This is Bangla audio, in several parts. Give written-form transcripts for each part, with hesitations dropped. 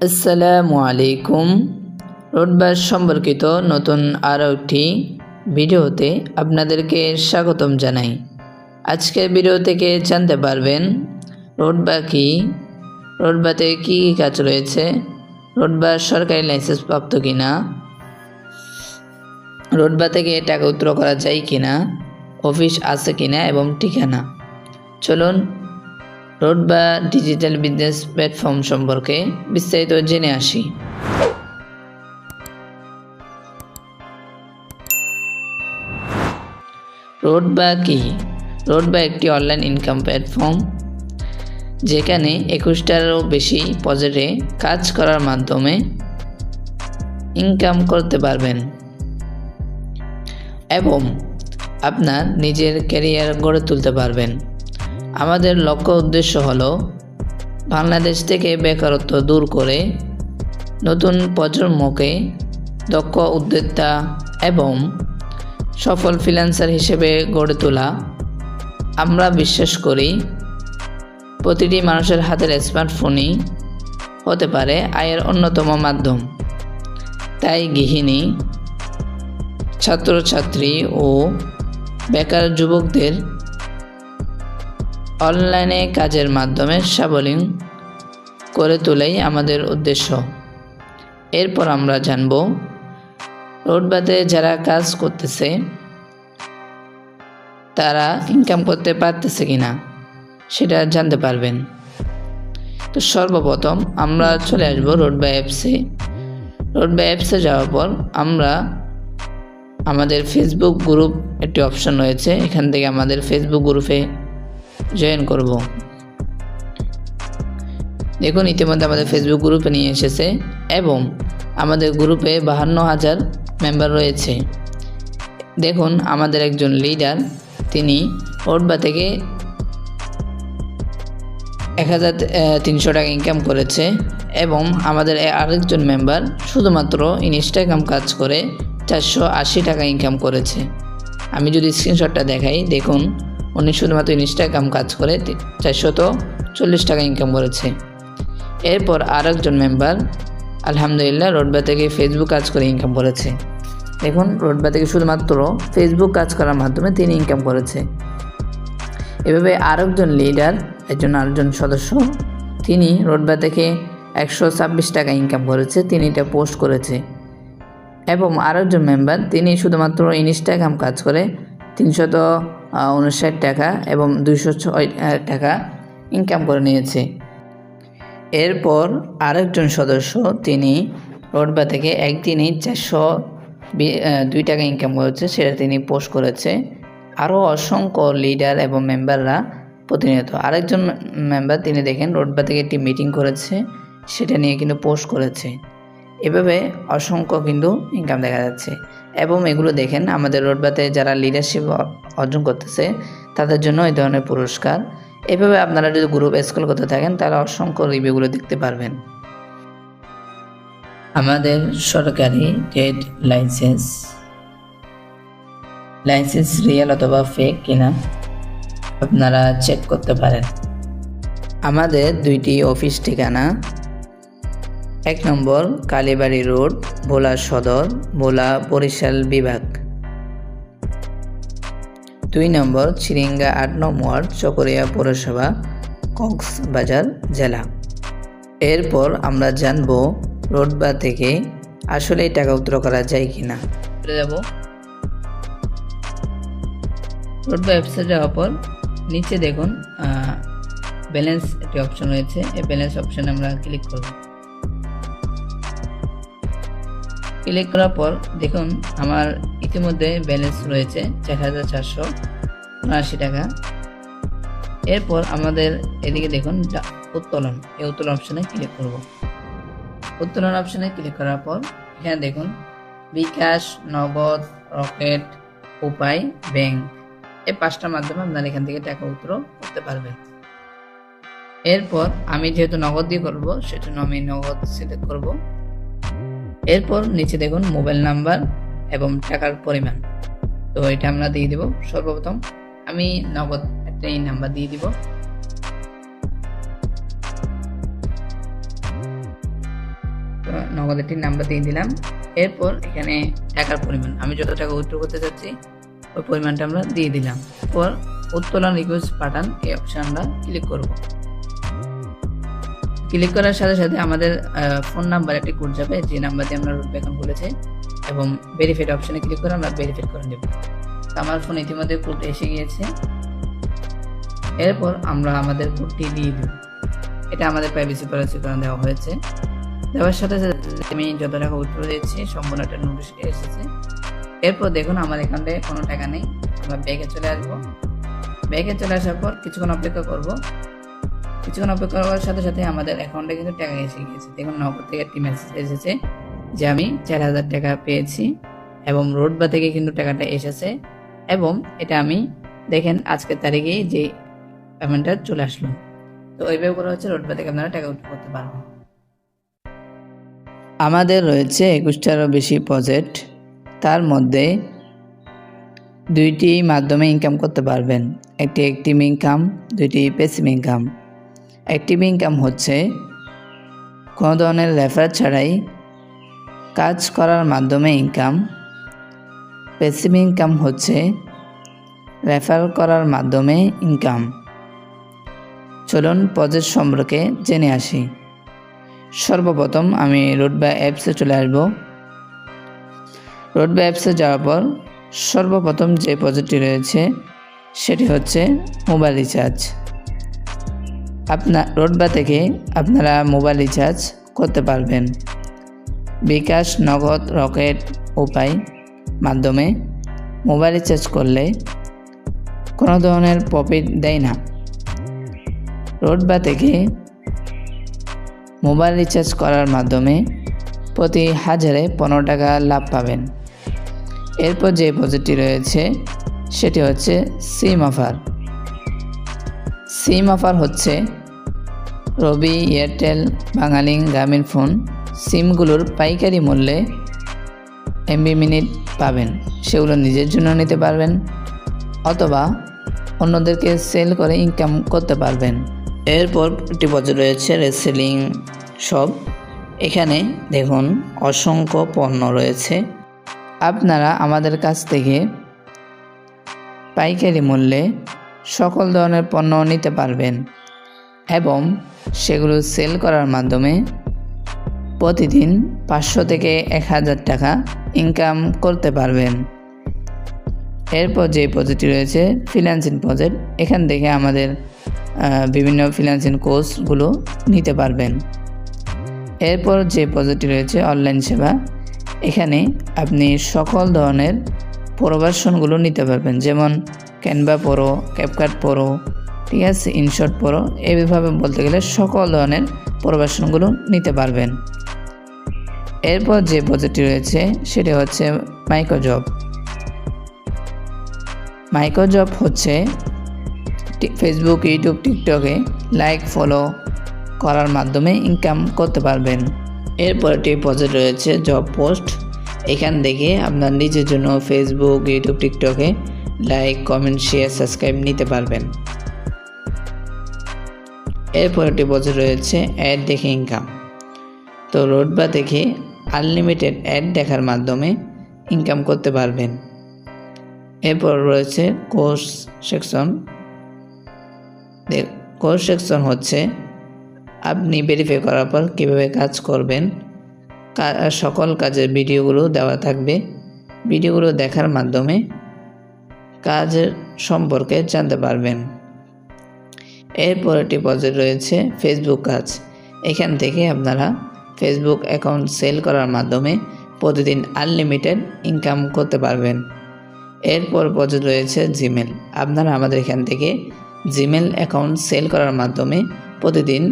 আসসালামু আলাইকুম। রোডবার সম্পর্কিত নতুন আরও একটি ভিডিওতে আপনাদেরকে স্বাগতম জানাই। আজকের ভিডিও থেকে জানতে পারবেন রোডবা কি, রোডবাতে কী কী কাজ রয়েছে, রোডবার সরকারি লাইসেন্স প্রাপ্ত কিনা, রোডবা থেকে টাকা উইথড্র করা যায় কিনা, অফিস আছে কিনা এবং ঠিকানা। চলুন রোডবা ডিজিটাল বিজনেস প্ল্যাটফর্ম সম্পর্কে বিস্তারিত জেনে আসি। রোডবা কি? রোডবা একটি অনলাইন ইনকাম প্ল্যাটফর্ম যেখানে 21টারও বেশি প্রজেক্টে কাজ করার মাধ্যমে ইনকাম করতে পারবেন এবং আপনার নিজের ক্যারিয়ার গড়ে তুলতে পারবেন। আমাদের লক্ষ্য উদ্দেশ্য হলো বাংলাদেশ থেকে বেকারত্ব দূর করে নতুন প্রজন্মকে দক্ষ উদ্যোক্তা এবং সফল ফ্রিল্যান্সার হিসেবে গড়ে তোলা। আমরা বিশ্বাস করি প্রতিটি মানুষের হাতের স্মার্টফোনই হতে পারে আয়ের অন্যতম মাধ্যম। তাই গৃহিণী, ছাত্রছাত্রী ও বেকার যুবকদের অনলাইনে কাজের মাধ্যমে স্বাবলম্বী করে তোলাই আমাদের উদ্দেশ্য। এরপর আমরা জানব রোডবাতে যারা কাজ করতেছে তারা ইনকাম করতে পারতেছে কিনা সেটা জানতে পারবেন। তো সর্বপ্রথম আমরা চলে আসবো রোডবা অ্যাপসে। রোডবা অ্যাপসে যাওয়ার পর আমরা আমাদের ফেসবুক গ্রুপ একটি অপশন রয়েছে, এখান থেকে আমাদের ফেসবুক গ্রুপে জয়েন করব। দেখুন ইতিমধ্যে আমাদের ফেসবুক গ্রুপে নিয়ে এসেছে এবং আমাদের গ্রুপে 52,000 মেম্বার রয়েছে। দেখুন আমাদের একজন লিডার, তিনি রোডবা থেকে 1,300 টাকা ইনকাম করেছে এবং আমাদের আরেকজন মেম্বার শুধুমাত্র ইনস্টাগ্রাম কাজ করে 480 টাকা ইনকাম করেছে। আমি যদি স্ক্রিনশটটা দেখাই, দেখুন উনি শুধুমাত্র ইনস্টাগ্রাম কাজ করে 440 টাকা ইনকাম করেছে। এরপর আরেকজন মেম্বার আলহামদুলিল্লাহ রোডবা থেকে ফেসবুক কাজ করে ইনকাম করেছে। দেখুন রোডবা থেকে শুধুমাত্র ফেসবুক কাজ করার মাধ্যমে তিনি ইনকাম করেছে। এভাবে আরেকজন লিডার, আরেকজন সদস্য, তিনি রোডবা থেকে 126 টাকা ইনকাম করেছে, তিনি এটা পোস্ট করেছে। এবং আরেকজন মেম্বার, তিনি শুধুমাত্র ইনস্টাগ্রাম কাজ করে 359 টাকা এবং 206 টাকা ইনকাম করে নিয়েছে। এরপর আরেকজন সদস্য, তিনি রোডবা থেকে একদিনে 402 টাকা ইনকাম করেছে, সেটা তিনি পোস্ট করেছে। আরও অসংখ্য লিডার এবং মেম্বাররা প্রতিনিয়ত। আরেকজন মেম্বার, তিনি দেখেন রোডবা থেকে একটি মিটিং করেছে, সেটা নিয়ে কিন্তু পোস্ট করেছে। এভাবে অসংখ্য কিন্তু ইনকাম দেখা যাচ্ছে এবং এগুলো দেখেন আমাদের রোডবাতে যারা লিডারশিপ অর্জন করতেছে তাদের জন্য এই ধরনের পুরস্কার। এভাবে আপনারা যদি গ্রুপ স্ক্রল করতে থাকেন তাহলে অসংখ্য রিভিউগুলো দেখতে পারবেন। আমাদের সরকারি ট্রেড লাইসেন্স রিয়েল অথবা ফেক কিনা আপনারা চেক করতে পারেন। আমাদের 2টি অফিস ঠিকানা, 1 নম্বর কালীবাড়ি রোড, ভোলা সদর, ভোলা বরিশাল বিভাগ। 2 নম্বর চিরিঙ্গা 8 নং ওয়ার্ড, চকরিয়া পৌরসভা, কক্সবাজার জেলা। এরপর আমরা জানব রোডবা থেকে আসলে টাকা উইথড্র করা যায় কিনা। চলে যাব রোডবা অ্যাপসে যাওয়ার পর নিচে দেখুন ব্যালেন্স একটি অপশন রয়েছে, এই ব্যালেন্স অপশনে আমরা ক্লিক করব। ক্লিক করার পর দেখুন আমার ইতিমধ্যে ব্যালেন্স রয়েছে 4,479 টাকা। এরপর আমাদের এদিকে দেখুন উত্তোলন, এই উত্তোলন অপশনে ক্লিক করব। উত্তোলন অপশনে ক্লিক করার পর এখানে দেখুন বিকাশ, নগদ, রকেট, উপায়, ব্যাংক, এই 5টার মাধ্যমে আপনারা এখান থেকে টাকা উইথড্র করতে পারবেন। এরপর আমি যেহেতু নগদ দিয়ে করব সেজন্য আমি নগদ সিলেক্ট করব। এরপর নিচে দেখুন মোবাইল নাম্বার এবং টাকার পরিমাণ, তো এটা আমরা দিয়ে দিব। সর্বপ্রথম আমি নগদ একটা এই নাম্বার দিয়ে দিব। নগদের টিন নাম্বার দিয়ে দিলাম। এরপর এখানে টাকার পরিমাণ, আমি যত টাকা উইথড্র করতে চাচ্ছি ওই পরিমাণটা আমরা দিয়ে দিলাম। এরপর উত্তোলন রিকোয়েস্ট পাঠান এই অপশন আমরা ক্লিক করব। ক্লিক করার সাথে সাথে আমাদের ফোন নাম্বার একটি কোড যাবে, যে নাম্বার দিয়ে আমরা রুটপে অ্যাকাউন্ট খুলেছি, এবং ভেরিফাইড অপশনে ক্লিক করে আমরা ভেরিফাইড করে নেব। আমার ফোন ইতিমধ্যে কোড এসে গিয়েছে। এরপর আমরা আমাদের কোডটি দিয়ে দেব। এটা আমাদের প্রাইভেসি পলিসি কারণে দেওয়া হয়েছে। দেওয়ার সাথে সাথে আমি যত টাকা উইথড্র দিয়েছি সম্পূর্ণ একটা নোটিশ এসেছে। এরপর দেখুন আমার এখানে কোনো টাকা নেই। আমরা ব্যাগে চলে আসবো। ব্যাগে চলে আসার পর কিছুক্ষণ অপেক্ষা করব। কিছুক্ষণ অপেক্ষা করার সাথে সাথে আমাদের অ্যাকাউন্টে কিন্তু টাকা এসে গিয়েছে। দেখুন নগদ থেকে একটি মেসেজ এসেছে যে আমি 4000 টাকা পেয়েছি, এবং রোডবা থেকে কিন্তু টাকাটা এসেছে, এবং এটা আমি দেখেন আজকের তারিখেই যে পেমেন্টটা চলে আসলো। তো এইভাবে করা হচ্ছে, রোডবা থেকে আপনারা টাকা উইথড্র করতে পারবেন। আমাদের রয়েছে 21টারও বেশি প্রজেক্ট, তার মধ্যে 2টি মাধ্যমে ইনকাম করতে পারবেন। একটি অ্যাক্টিভ ইনকাম, 2টি প্যাসিভ ইনকাম। অ্যাক্টিভ ইনকাম হচ্ছে কোনো ধরনের রেফার ছাড়াই কাজ করার মাধ্যমে ইনকাম। প্যাসিভ ইনকাম হচ্ছে রেফার করার মাধ্যমে ইনকাম। চলুন প্রজেক্ট সম্পর্কে জেনে আসি। সর্বপ্রথম আমি রোডবা অ্যাপসে চলে আসব। রোডবা অ্যাপসে যাওয়ার পর সর্বপ্রথম যে প্রজেক্টটি রয়েছে সেটি হচ্ছে মোবাইল রিচার্জ। রোডবা থেকে আপনারা মোবাইল রিচার্জ করতে পারবেন। বিকাশ, নগদ, রকেট উপায় মাধ্যমে মোবাইল রিচার্জ করলে কোনো ধরনের প্রফিট দেয় না। রোডবা থেকে মোবাইল রিচার্জ করার মাধ্যমে প্রতি 1000-এ 15 টাকা লাভ পাবেন। এরপর যে প্রজেক্টটি রয়েছে সেটি হচ্ছে সিম অফার। সিম অফার হচ্ছে রবি, এয়ারটেল, বাঙালিং, গ্রামীণ ফোন সিমগুলোর পাইকারি মূল্যে এমবি মিনিট পাবেন। সেগুলো নিজের জন্য নিতে পারবেন অথবা অন্যদেরকে সেল করে ইনকাম করতে পারবেন। এরপর একটি প্রজেক্ট রয়েছে রিসেলিং শপ। এখানে দেখুন অসংখ্য পণ্য রয়েছে। আপনারা আমাদের কাছ থেকে পাইকারি মূল্যে সকল ধরনের পণ্য নিতে পারবেন এবং সেগুলো সেল করার মাধ্যমে প্রতিদিন 500 থেকে 1000 টাকা ইনকাম করতে পারবেন। এরপর যে প্রজেক্টটি রয়েছে ফ্রিল্যান্সিং প্রজেক্ট। এখান থেকে আমাদের বিভিন্ন ফ্রিল্যান্সিং কোর্সগুলো নিতে পারবেন। এরপর যে প্রজেক্টটি রয়েছে অনলাইন সেবা। এখানে আপনি সকল ধরনের প্রোভার্সনগুলো নিতে পারবেন, যেমন ক্যানভা প্রো, ক্যাপকাট প্রো, ঠিক আছে, ইনশট প্রো, এইভাবে বলতে গেলে সকল ধরনের প্রোভার্সনগুলো নিতে পারবেন। এরপর যে প্রজেক্টটি রয়েছে সেটি হচ্ছে মাইক্রোজব। মাইক্রোজব হচ্ছে ফেসবুক, ইউটিউব, টিকটকে লাইক, ফলো করার মাধ্যমে ইনকাম করতে পারবেন। এরপর একটি প্রজেক্ট রয়েছে জব পোস্ট। এখান থেকে আপনার নিজের জন্য ফেসবুক, ইউটিউব, টিকটকে লাইক, কমেন্ট, শেয়ার, সাবস্ক্রাইব নিতে পারবেন। এরপর একটি প্রজেক্ট রয়েছে অ্যাড দেখে ইনকাম। তো রোডবা থেকে আনলিমিটেড অ্যাড দেখার মাধ্যমে ইনকাম করতে পারবেন। এরপর রয়েছে কোর্স সেকশন। কোর্স সেকশন হচ্ছে আপনি ভেরিফাই করার পর কীভাবে কাজ করবেন, সকল কাজের ভিডিওগুলো দেওয়া থাকবে। ভিডিওগুলো দেখার মাধ্যমে কাজের সম্পর্কে জানতে পারবেন। এরপর একটি প্রজেক্ট রয়েছে ফেসবুক কাজ। এখান থেকে আপনারা ফেসবুক অ্যাকাউন্ট সেল করার মাধ্যমে প্রতিদিন আনলিমিটেড ইনকাম করতে পারবেন। এরপর প্রজেক্ট রয়েছে জিমেল। আপনারা আমাদের এখান থেকে জিমেল অ্যাকাউন্ট সেল করার মাধ্যমে প্রতিদিন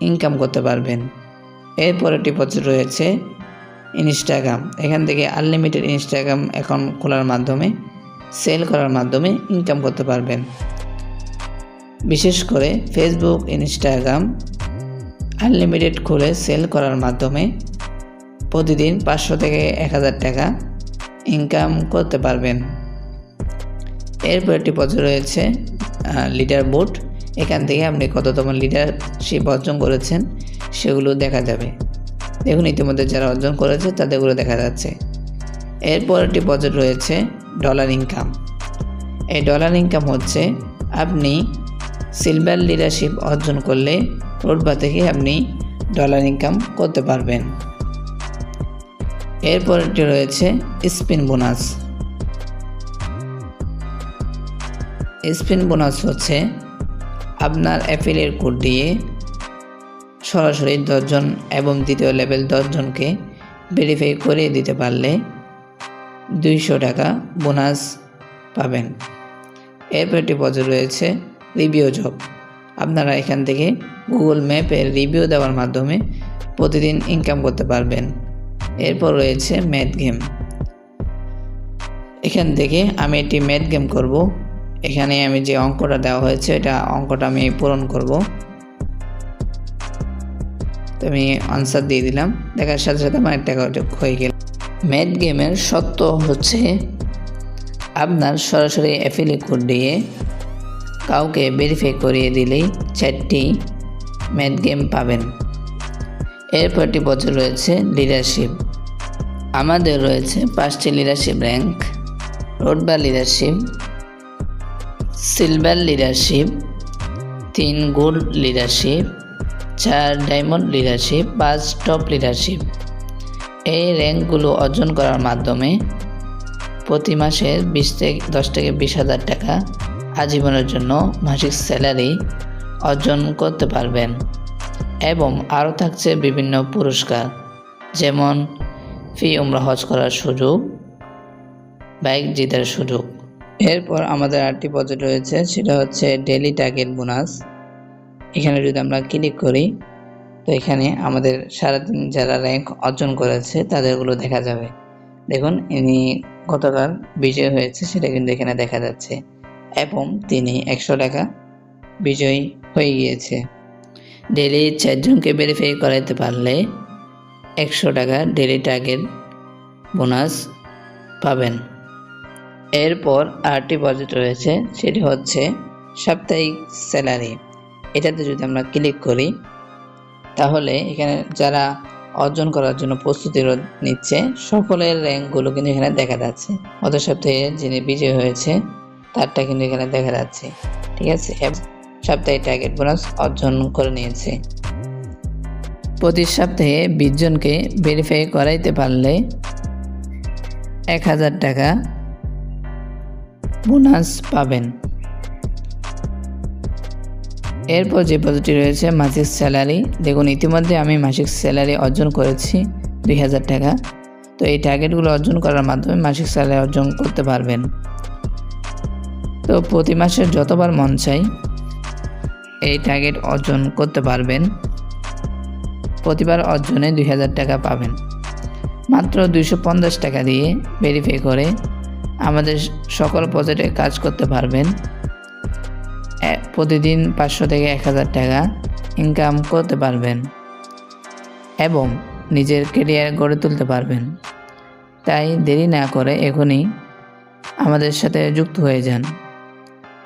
ইনকাম করতে পারবেন। এরপর একটি প্রজেক্ট রয়েছে ইনস্টাগ্রাম। এখান থেকে আনলিমিটেড ইনস্টাগ্রাম অ্যাকাউন্ট খোলার মাধ্যমে সেল করার মাধ্যমে ইনকাম করতে পারবেন। বিশেষ করে ফেসবুক, ইনস্টাগ্রাম আনলিমিটেড খুলে সেল করার মাধ্যমে প্রতিদিন 500 থেকে 1000 টাকা ইনকাম করতে পারবেন। এরপর একটি প্রজেক্ট রয়েছে লিডার বোর্ড। এখান থেকে আপনি কততম লিডারশিপ অর্জন করেছেন সেগুলো দেখা যাবে। দেখুন ইতিমধ্যে যারা অর্জন করেছে তাদেরগুলো দেখা যাচ্ছে। এরপর একটি বাজেট রয়েছে ডলার ইনকাম। এই ডলার ইনকাম হচ্ছে আপনি সিলভার লিডারশিপ অর্জন করলে রোডবা থেকে আপনি ডলার ইনকাম করতে পারবেন। এরপর একটি রয়েছে স্পিন বোনাস। স্পিন বোনাস হচ্ছে আপনার অ্যাফিলিয়েট কোড দিয়ে সরাসরি 10 জন এবং দ্বিতীয় লেভেল 10 জনকে ভেরিফাই করে দিতে পারলে 200 টাকা বোনাস পাবেন। এরপর একটি বাজেট রয়েছে রিভিউ জব। আপনারা এখান থেকে গুগল ম্যাপের রিভিউ দেওয়ার মাধ্যমে প্রতিদিন ইনকাম করতে পারবেন। এরপর রয়েছে ম্যাথ গেম। এখান থেকে আমি একটি ম্যাথ গেম করব। এখানে আমি যে অঙ্কটা দেওয়া হয়েছে এটা অঙ্কটা আমি পূরণ করব। তো আমি আনসার দিয়ে দিলাম, দেখার সাথে সাথে আমার টাকা হয়ে গেল। ম্যাথ গেমের সত্য হচ্ছে আপনার সরাসরি অ্যাফিলিয়েট কোড দিয়ে কাউকে ভেরিফাই করিয়ে দিলেই 4টি ম্যাথ গেম পাবেন। এরপর একটি বছর রয়েছে লিডারশিপ। আমাদের রয়েছে 5টি লিডারশিপ র্যাঙ্ক: রোডবা leadership, silver leadership, 3 gold leadership, 4 diamond leadership, 5 top leadership. এই র্যাঙ্কগুলো অর্জন করার মাধ্যমে প্রতি মাসে 10 থেকে 20,000 টাকা আজীবনের জন্য মাসিক স্যালারি অর্জন করতে পারবেন। এবং আরও থাকছে বিভিন্ন পুরস্কার, যেমন ফি উমরা হজ করার সুযোগ, বাইক জেতার সুযোগ। এরপর আমাদের আরেকটি বাজেট রয়েছে, সেটা হচ্ছে ডেইলি টার্গেট বোনাস। এখানে যদি আমরা ক্লিক করি তো এখানে আমাদের সারাদিন যারা র্যাঙ্ক অর্জন করেছে তাদেরগুলো দেখা যাবে। দেখুন ইনি গতকাল বিজয় হয়েছে সেটা কিন্তু এখানে দেখা যাচ্ছে এবং তিনি 100 টাকা বিজয়ী হয়ে গিয়েছে। ডেইলি 4 জনকে ভেরিফাই করাইতে পারলে 100 টাকা ডেইলি টার্গেট বোনাস পাবেন। এরপর আরেকটি বাজেট রয়েছে, সেটি হচ্ছে সাপ্তাহিক স্যালারি। এটাতে যদি আমরা ক্লিক করি তাহলে এখানে যারা অর্জন করার জন্য প্রস্তুতি নিচ্ছে সকলের র্যাঙ্কগুলো কিন্তু এখানে দেখা যাচ্ছে। গত সপ্তাহে যিনি বিজয় হয়েছে তারটা কিন্তু এখানে দেখা যাচ্ছে, ঠিক আছে। সাপ্তাহিক টার্গেট বোনাস অর্জন করে নিয়েছে। প্রতি সপ্তাহে 20 জনকে ভেরিফাই করাইতে পারলে 1000 টাকা বোনাস পাবেন। এরপর যে পদ্ধতি রয়েছে মাসিক স্যালারি। দেখুন ইতিমধ্যে আমি মাসিক স্যালারি অর্জন করেছি 2000 টাকা। তো এই টার্গেটগুলো অর্জন করার মাধ্যমে মাসিক স্যালারি অর্জন করতে পারবেন। তো প্রতি মাসে যতবার মন চাই এই টার্গেট অর্জন করতে পারবেন। প্রতিবার অর্জনে 2000 টাকা পাবেন। মাত্র 250 টাকা দিয়ে ভেরিফাই করে আমাদের সকল প্রজেক্টে কাজ করতে পারবেন। প্রতিদিন 500 থেকে 1000 টাকা ইনকাম করতে পারবেন এবং নিজের ক্যারিয়ার গড়ে তুলতে পারবেন। তাই দেরি না করে এখনই আমাদের সাথে যুক্ত হয়ে যান।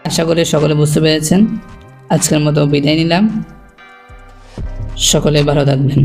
আশা করি সকলে বুঝতে পেরেছেন। আজকের মতো বিদায় নিলাম। সকলে ভালো থাকবেন।